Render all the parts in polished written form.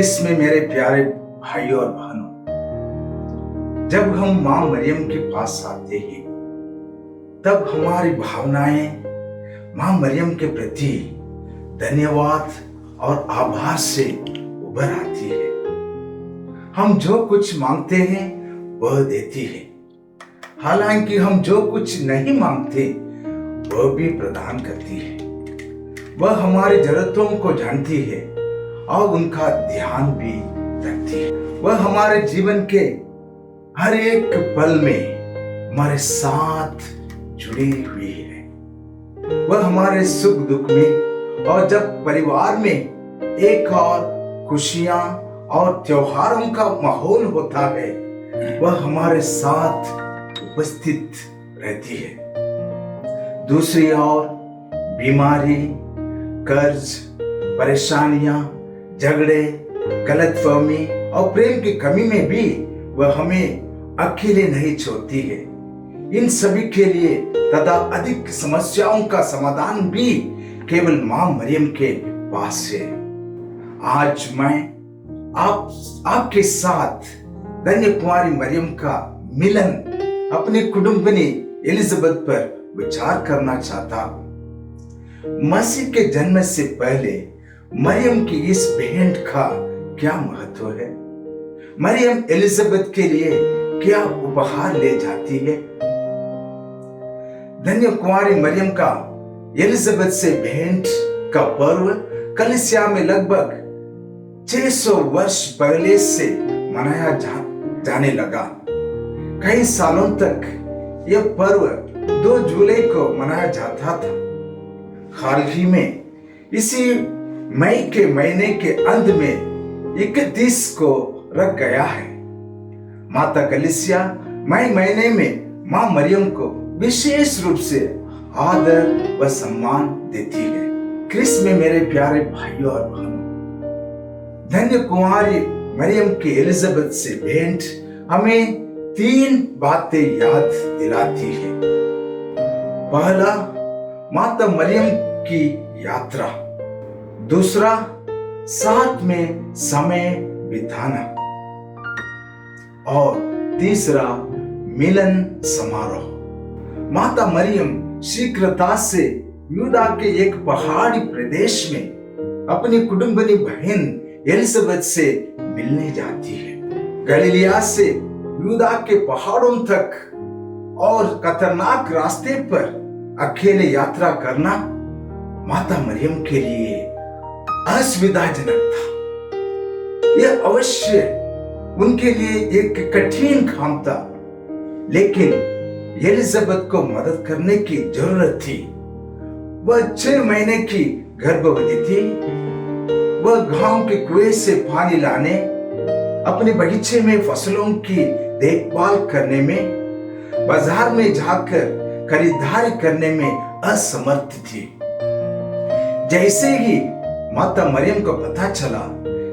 क्रिस्त में मेरे प्यारे भाइयों और बहनों, जब हम मां मरियम के पास आते हैं तब हमारी भावनाएं मां मरियम के प्रति धन्यवाद और आभार से उभर आती है। हम जो कुछ मांगते हैं वह देती है, हालांकि हम जो कुछ नहीं मांगते वह भी प्रदान करती है। वह हमारी जरूरतों को जानती है और उनका ध्यान भी रखती है। वह हमारे जीवन के हर एक पल में हमारे साथ जुड़ी हुई है। वह हमारे सुख दुख में और जब परिवार में एक और खुशियां और त्योहारों का माहौल होता है, वह हमारे साथ उपस्थित रहती है। दूसरी ओर बीमारी, कर्ज, परेशानियां, झगड़े, गलतफहमी और प्रेम की कमी में भी वह हमें अकेले नहीं छोड़ती है। इन सभी के लिए तथा अधिक समस्याओं का समाधान भी केवल मां मरियम के पास है। आज मैं आपके साथ धन्य कुमारी मरियम का मिलन अपनी कुटुंबिनी एलिजाबेथ पर विचार करना चाहता हूं। मसीह के जन्म से पहले मरियम की इस भेंट का क्या महत्व है? मरियम एलिजाबेथ के लिए क्या उपहार ले जाती है? धन्य कुमारी मरियम का एलिजाबेथ से भेंट का पर्व कलीसिया में लगभग 600 वर्ष पहले से मनाया जाने लगा। कई सालों तक यह पर्व 2 जुलाई को मनाया जाता था। हाल ही में इसी मई के महीने के अंत में 31 को रख गया है। माता कलीसिया मई महीने में मां मरियम को विशेष रूप से आदर व सम्मान देती है। क्रिस्त में मेरे प्यारे भाइयों और बहनों, धन्य कुमारी मरियम की एलिजाबेथ से भेंट हमें 3 बातें याद दिलाती है। पहला, माता मरियम की यात्रा। दूसरा, साथ में समय बिताना। और तीसरा, मिलन समारोह। माता मरियम शीघ्रता से यूदा के एक पहाड़ी प्रदेश में अपनी कुटुंबिनी बहन एलिजाबेथ से मिलने जाती है। गलीलिया से यूदा के पहाड़ों तक और खतरनाक रास्ते पर अकेले यात्रा करना माता मरियम के लिए असुविधाजनक था। यह अवश्य उनके लिए एक कठिन काम था, लेकिन एलिजाबेथ को मदद करने की जरूरत थी। वह 6 महीने की गर्भवती थी। वह गांव के कुएं से पानी लाने, अपने बगीचे में फसलों की देखभाल करने में, बाजार में जाकर खरीदारी करने में असमर्थ थी। जैसे ही माता मरियम को पता चला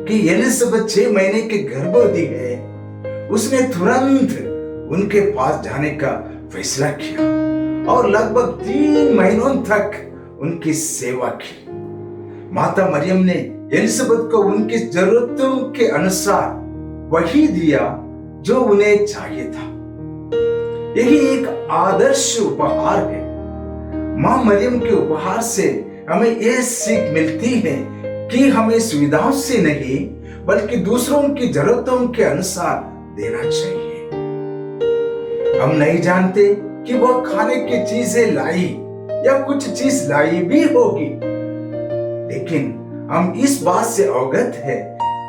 कि एलिजाबेथ 6 महीने की गर्भवती है, उसने तुरंत उनके पास जाने का फैसला किया और लगभग 3 महीनों तक उनकी सेवा की। माता मरियम ने एलिजाबेथ को उनकी जरूरतों के अनुसार वही दिया जो उन्हें चाहिए था। यही एक आदर्श उपहार है। मां मरियम के उपहार से हमें यह सीख मिलती है कि हमें सुविधाओं से नहीं बल्कि दूसरों की जरूरतों के अनुसार देना चाहिए। हम नहीं जानते कि वह खाने की चीजें लाई या कुछ चीज लाई भी होगी, लेकिन हम इस बात से अवगत है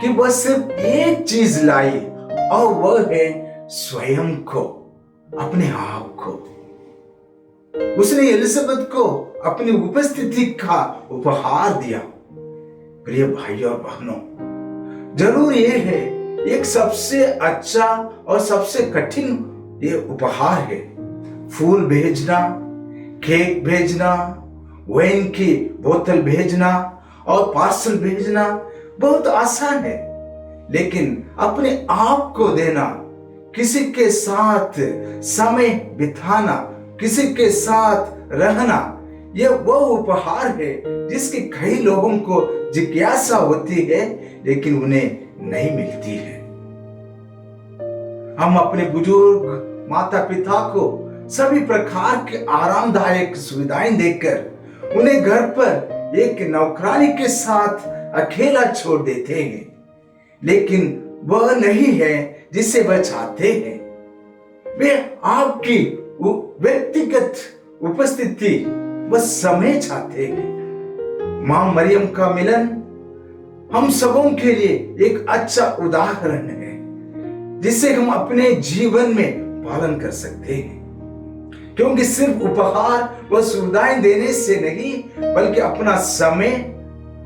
कि वह सिर्फ एक चीज लाई और वह है स्वयं को, अपने आप को। उसने एलिजाबेथ को अपनी उपस्थिति का उपहार दिया। प्रिय भाइयों और बहनों, जरूर यह है एक सबसे अच्छा और सबसे कठिन ये उपहार है। फूल भेजना, केक भेजना, वाइन की बोतल भेजना और पार्सल भेजना बहुत आसान है, लेकिन अपने आप को देना, किसी के साथ समय बिताना, किसी के साथ रहना, यह वो उपहार है जिसकी कई लोगों को जिज्ञासा होती है लेकिन उन्हें नहीं मिलती है। हम अपने बुजुर्ग माता पिता को सभी प्रकार के आरामदायक सुविधाएं देकर उन्हें घर पर एक नौकरानी के साथ अकेला छोड़ देते हैं, लेकिन वह नहीं है जिसे वह चाहते हैं। वे आपकी व्यक्तिगत उपस्थिति व समय चाहते हैं। मां मरियम का मिलन हम सबों के लिए एक अच्छा उदाहरण है जिसे हम अपने जीवन में पालन कर सकते हैं, क्योंकि सिर्फ उपहार व सुविधाएं देने से नहीं बल्कि अपना समय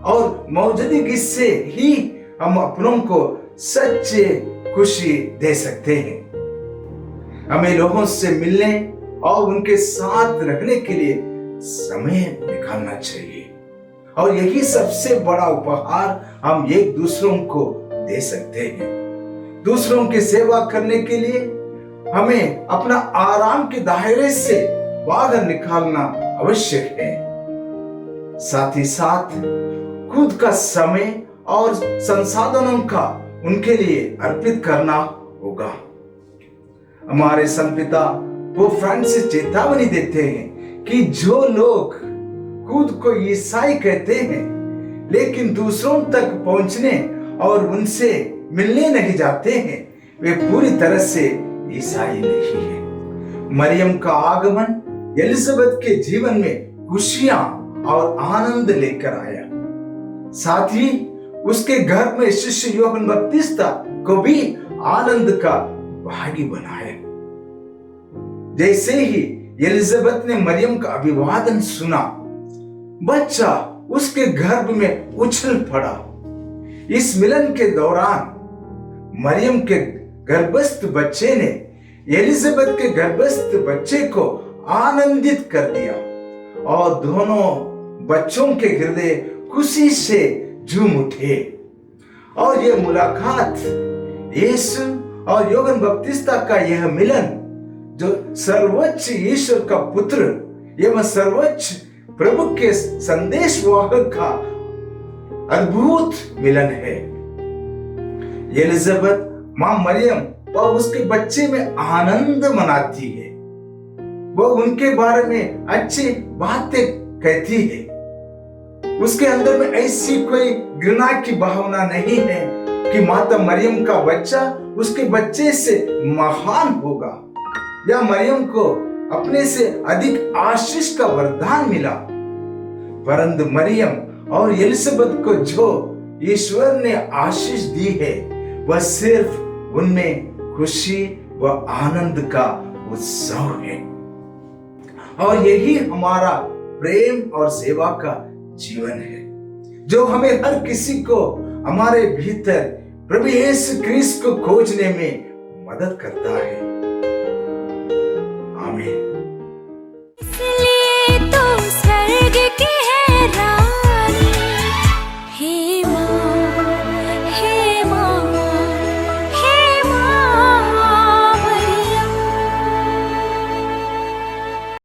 और मौजूदगी से ही हम अपनों को सच्चे खुशी दे सकते हैं। हमें लोगों से मिलने और उनके साथ रहने के लिए समय निकालना चाहिए, और यही सबसे बड़ा उपहार हम एक दूसरों को दे सकते हैं। दूसरों की सेवा करने के लिए हमें अपना आराम के दायरे से बाहर निकालना आवश्यक है। साथ ही साथ खुद का समय और संसाधनों का उनके लिए अर्पित करना होगा। हमारे संपिता वो फ्रांसिस चेतावनी देते हैं कि जो लोग खुद को ईसाई कहते हैं लेकिन दूसरों तक पहुंचने और उनसे मिलने नहीं जाते हैं, वे पूरी तरह से ईसाई नहीं है। मरियम का आगमन एलिजाबेथ के जीवन में खुशियां और आनंद लेकर आया। साथ ही उसके घर में शिष्य यूहन्ना बपतिस्ता को भी आनंद का भागी बनाया। जैसे ही एलिजाबेथ ने मरियम का अभिवादन सुना, बच्चा उसके गर्भ में उछल पड़ा। इस मिलन के दौरान मरियम के गर्भस्थ बच्चे ने एलिजाबेथ के गर्भस्थ बच्चे को आनंदित कर दिया और दोनों बच्चों के हृदय खुशी से झूम उठे। और यह मुलाकात यीशु और यूहन्ना बपतिस्ता का यह मिलन, जो सर्वोच्च ईश्वर का पुत्र एवं सर्वोच्च प्रभु के संदेश वाहक का अद्भुत मिलन है। एलिजाबेथ मां मरियम वह उसके बच्चे में आनंद मनाती है। वह उनके बारे में अच्छी बातें कहती है। उसके अंदर में ऐसी कोई घृणा की भावना नहीं है कि माता मरियम का बच्चा उसके बच्चे से महान होगा या मरियम को अपने से अधिक आशीष का वरदान मिला, परंतु मरियम और एलिजाबेथ को जो ईश्वर ने आशीष दी है वह सिर्फ उनमें खुशी व आनंद का उत्सव है। और यही हमारा प्रेम और सेवा का जीवन है, जो हमें हर किसी को हमारे भीतर प्रभु यीशु क्रिस्त को खोजने में मदद करता है।